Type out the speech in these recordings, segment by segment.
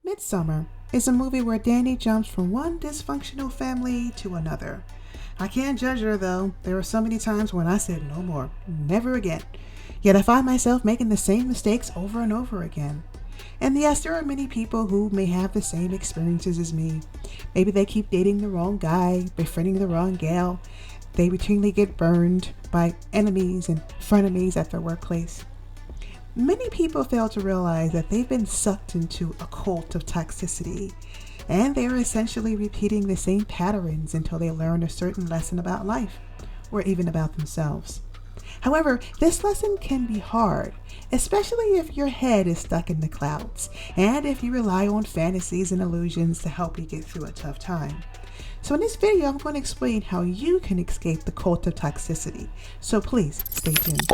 Midsommar is a movie where Dani jumps from one dysfunctional family to another. I can't judge her though. There were so many times when I said no more, never again. Yet I find myself making the same mistakes over and over again. And yes, there are many people who may have the same experiences as me. Maybe they keep dating the wrong guy, befriending the wrong gal. They routinely get burned by enemies and frenemies at their workplace. Many people fail to realize that they've been sucked into a cult of toxicity, and they are essentially repeating the same patterns until they learn a certain lesson about life, or even about themselves. However, this lesson can be hard, especially if your head is stuck in the clouds, and if you rely on fantasies and illusions to help you get through a tough time. So in this video, I'm going to explain how you can escape the cult of toxicity. So please stay tuned.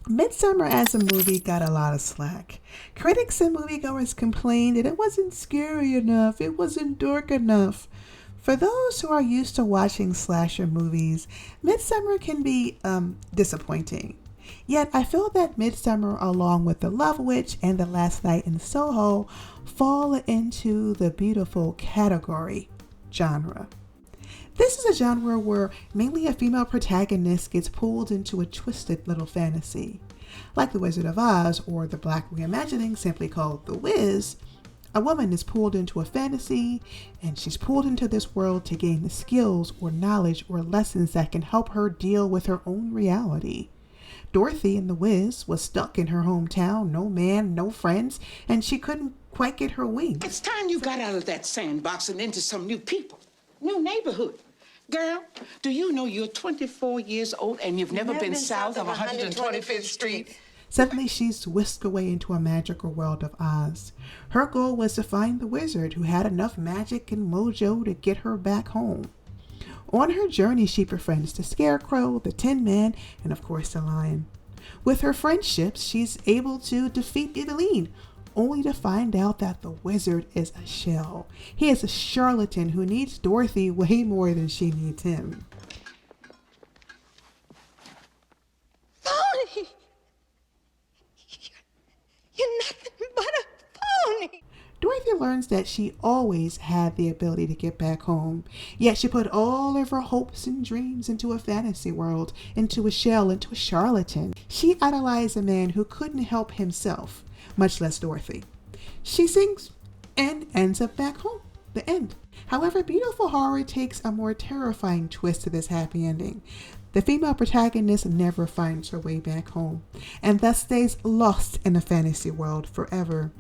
Midsommar as a movie got a lot of slack. Critics and moviegoers complained that it wasn't scary enough, it wasn't dark enough. For those who are used to watching slasher movies, Midsommar can be disappointing. Yet I feel that Midsommar, along with The Love Witch and The Last Night in Soho, fall into the beautiful category genre. This is a genre where mainly a female protagonist gets pulled into a twisted little fantasy. Like The Wizard of Oz or the Black reimagining simply called The Wiz, a woman is pulled into a fantasy and she's pulled into this world to gain the skills or knowledge or lessons that can help her deal with her own reality. Dorothy in The Wiz was stuck in her hometown, no man, no friends, and she couldn't quite get her wings. It's time you got out of that sandbox and into some new people, new neighborhood. Girl, do you know you're 24 years old and you've never been south of 125th Street? Suddenly, she's whisked away into a magical world of Oz. Her goal was to find the wizard who had enough magic and mojo to get her back home. On her journey, she befriends the Scarecrow, the Tin Man, and of course the Lion. With her friendships, she's able to defeat Eveline, only to find out that the wizard is a shell. He is a charlatan who needs Dorothy way more than she needs him. Phony! You're nothing but a phony! Dorothy learns that she always had the ability to get back home, yet she put all of her hopes and dreams into a fantasy world, into a shell, into a charlatan. She idolized a man who couldn't help himself, much less Dorothy. She sings and ends up back home. The end. However, beautiful horror takes a more terrifying twist to this happy ending. The female protagonist never finds her way back home, and thus stays lost in the fantasy world forever.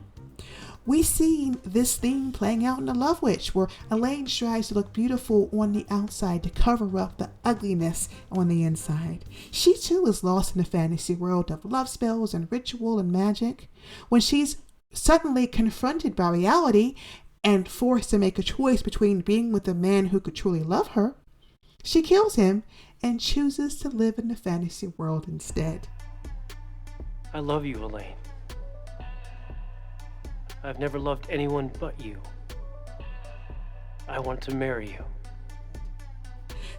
We see this theme playing out in The Love Witch, where Elaine strives to look beautiful on the outside to cover up the ugliness on the inside. She too is lost in the fantasy world of love spells and ritual and magic. When she's suddenly confronted by reality and forced to make a choice between being with a man who could truly love her, she kills him and chooses to live in the fantasy world instead. I love you, Elaine. I've never loved anyone but you. I want to marry you.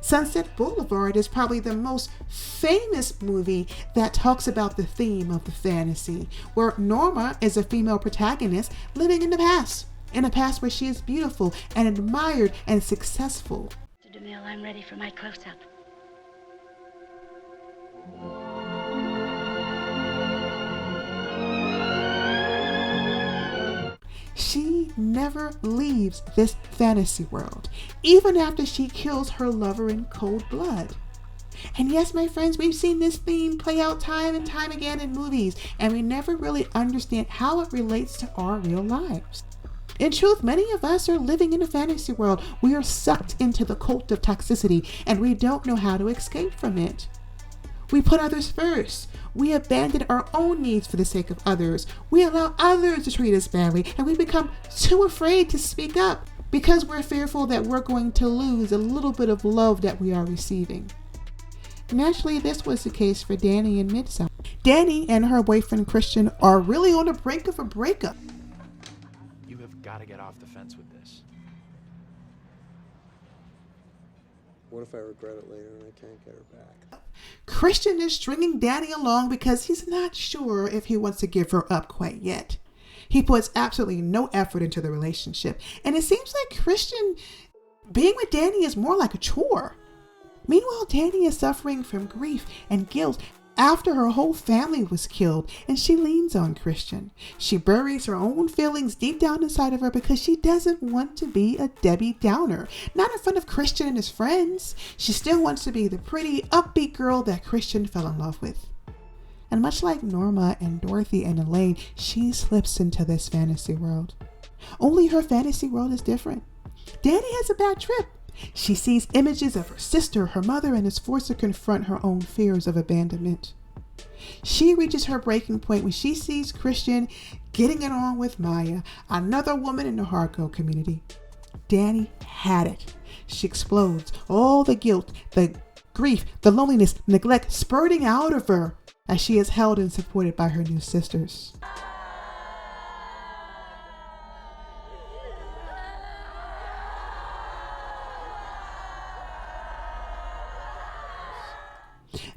Sunset Boulevard is probably the most famous movie that talks about the theme of the fantasy, where Norma is a female protagonist living in a past where she is beautiful and admired and successful. Mr. DeMille, I'm ready for my close-up. She never leaves this fantasy world, even after she kills her lover in cold blood. And yes, my friends, we've seen this theme play out time and time again in movies, and we never really understand how it relates to our real lives. In truth, many of us are living in a fantasy world. We are sucked into the cult of toxicity, and we don't know how to escape from it. We put others first. We abandon our own needs for the sake of others. We allow others to treat us badly, and we become too afraid to speak up because we're fearful that we're going to lose a little bit of love that we are receiving. Naturally, this was the case for Dani in Midsommar. Dani and her boyfriend Christian are really on the brink of a breakup. You have got to get off the fence with this. What if I regret it later and I can't get her back? Christian is stringing Dani along because he's not sure if he wants to give her up quite yet. He puts absolutely no effort into the relationship, and it seems like Christian being with Dani is more like a chore. Meanwhile, Dani is suffering from grief and guilt after her whole family was killed, and she leans on Christian. She buries her own feelings deep down inside of her because she doesn't want to be a Debbie Downer. Not in front of Christian and his friends. She still wants to be the pretty, upbeat girl that Christian fell in love with. And much like Norma and Dorothy and Elaine, she slips into this fantasy world. Only her fantasy world is different. Dani has a bad trip. She sees images of her sister, her mother, and is forced to confront her own fears of abandonment. She reaches her breaking point when she sees Christian getting it on with Maya, another woman in the hardcore community. Dani had it. She explodes, all the guilt, the grief, the loneliness, neglect spurting out of her as she is held and supported by her new sisters.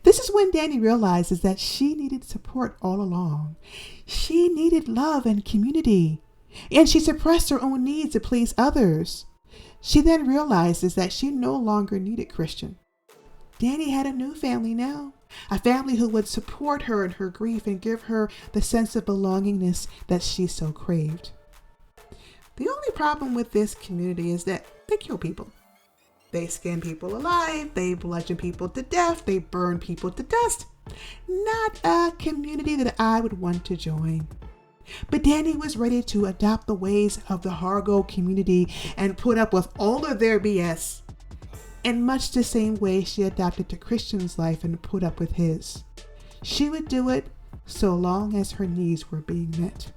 This is when Dani realizes that she needed support all along. She needed love and community, and she suppressed her own needs to please others. She then realizes that she no longer needed Christian. Dani had a new family now, a family who would support her in her grief and give her the sense of belongingness that she so craved. The only problem with this community is that they kill people. They skin people alive, they bludgeon people to death, they burn people to dust. Not a community that I would want to join. But Dani was ready to adopt the ways of the Hargo community and put up with all of their BS in much the same way she adapted to Christian's life and put up with his. She would do it so long as her needs were being met.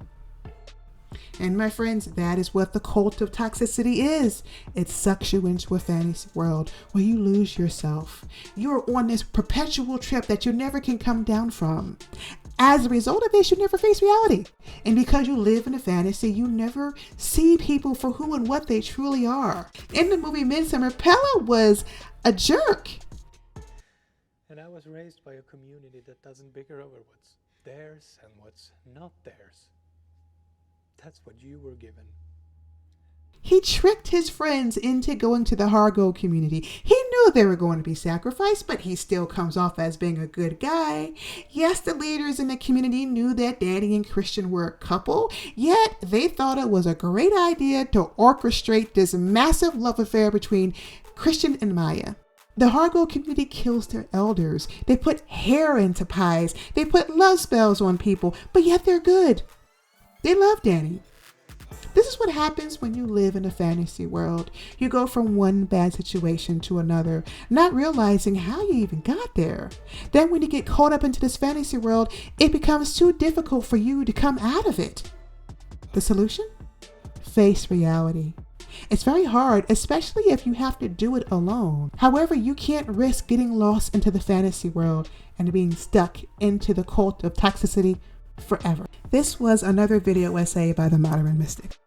And my friends, that is what the cult of toxicity is. It sucks you into a fantasy world where you lose yourself. You're on this perpetual trip that you never can come down from. As a result of this, you never face reality. And because you live in a fantasy, you never see people for who and what they truly are. In the movie Midsommar, Pella was a jerk. And I was raised by a community that doesn't bicker over what's theirs and what's not theirs. That's what you were given. He tricked his friends into going to the Hargo community. He knew they were going to be sacrificed, but he still comes off as being a good guy. Yes, the leaders in the community knew that Dani and Christian were a couple, yet they thought it was a great idea to orchestrate this massive love affair between Christian and Maya. The Hargo community kills their elders. They put hair into pies. They put love spells on people, but yet they're good. They love Dani. This is what happens when you live in a fantasy world. You go from one bad situation to another, not realizing how you even got there. Then when you get caught up into this fantasy world, it becomes too difficult for you to come out of it. The solution? Face reality. It's very hard, especially if you have to do it alone. However, you can't risk getting lost into the fantasy world and being stuck into the cult of toxicity forever. This was another video essay by the Modern Mystic.